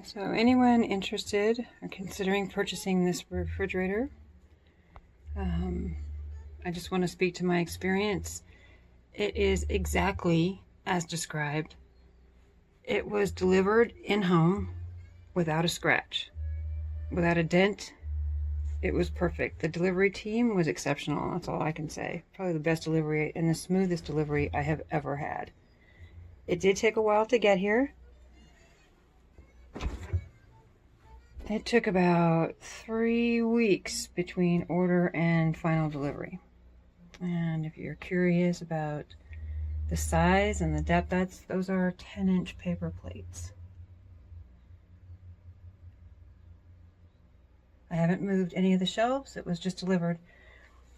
So anyone interested or considering purchasing this refrigerator, I just want to speak to my experience. It is exactly as described. It was delivered in home without a scratch, without a dent. It was perfect. The delivery team was exceptional. That's all I can say. Probably the best delivery and the smoothest delivery I have ever had. It did take a while to get here. It took about 3 weeks between order and final delivery. And if you're curious about the size and the depth, those are 10-inch paper plates. I haven't moved any of the shelves. It was just delivered.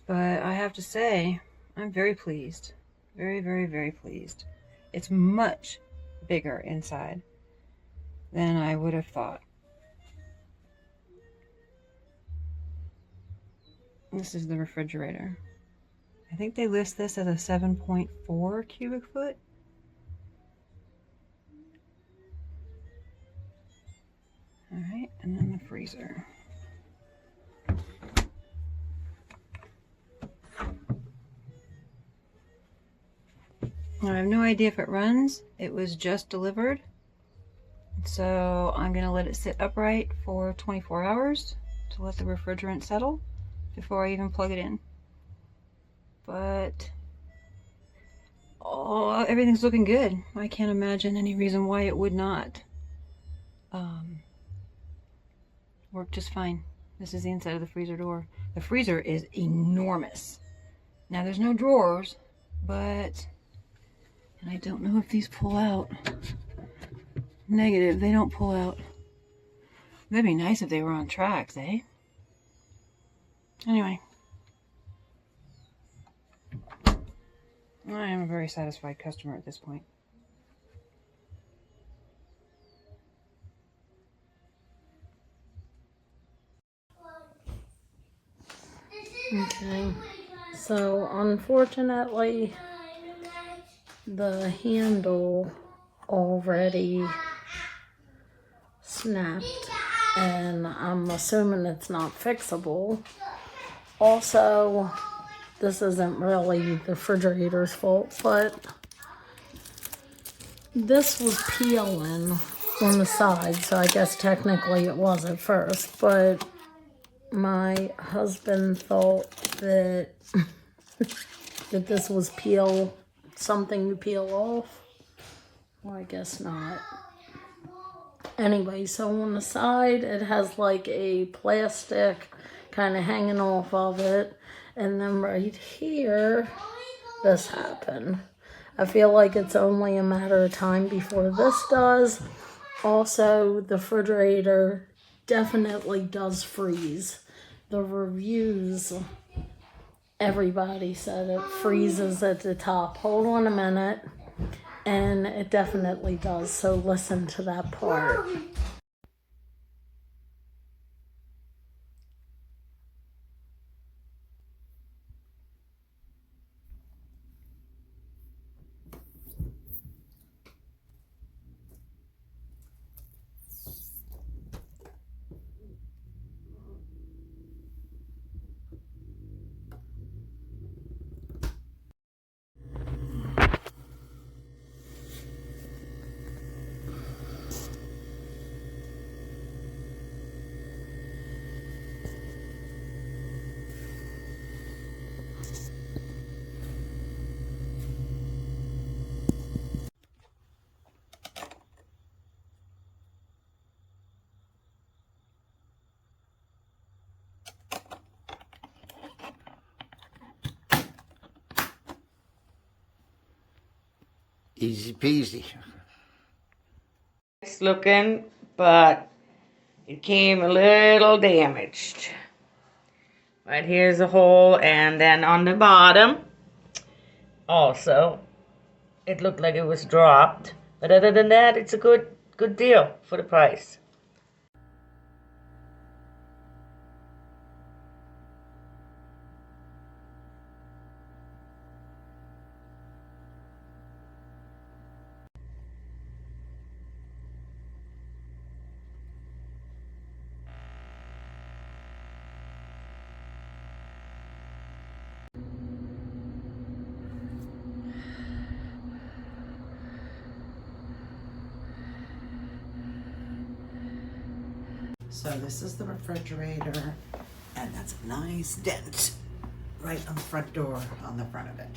But I have to say, I'm very pleased. Very, very, very pleased. It's much bigger inside than I would have thought. This is the refrigerator. I think they list this as a 7.4 cubic foot. All right, and then the freezer. I have no idea if it runs. It was just delivered. So I'm gonna let it sit upright for 24 hours to let the refrigerant settle before I even plug it in. But everything's looking good. I can't imagine any reason why it would not work just fine. This is the inside of the freezer door. The freezer is enormous. Now there's no drawers, but, and I don't know if these pull out. Negative, they don't pull out. That'd be nice if they were on tracks, eh? Anyway. I am a very satisfied customer at this point. Okay, so unfortunately the handle already snapped and I'm assuming it's not fixable. Also, this isn't really the refrigerator's fault, but this was peeling on the side, so I guess technically it was at first, but my husband thought that that this was something to peel off. Well, I guess not. Anyway, so on the side it has like a plastic kind of hanging off of it, and then right here this happened. I feel like it's only a matter of time before this does. Also, the refrigerator definitely does freeze. The reviews, everybody said it freezes at the top. Hold on a minute. And it definitely does, so listen to that part. Easy peasy. Nice looking, but it came a little damaged. Right here's a hole, and then on the bottom also it looked like it was dropped. But other than that, it's a good deal for the price. So this is the refrigerator, and that's a nice dent right on the front door on the front of it.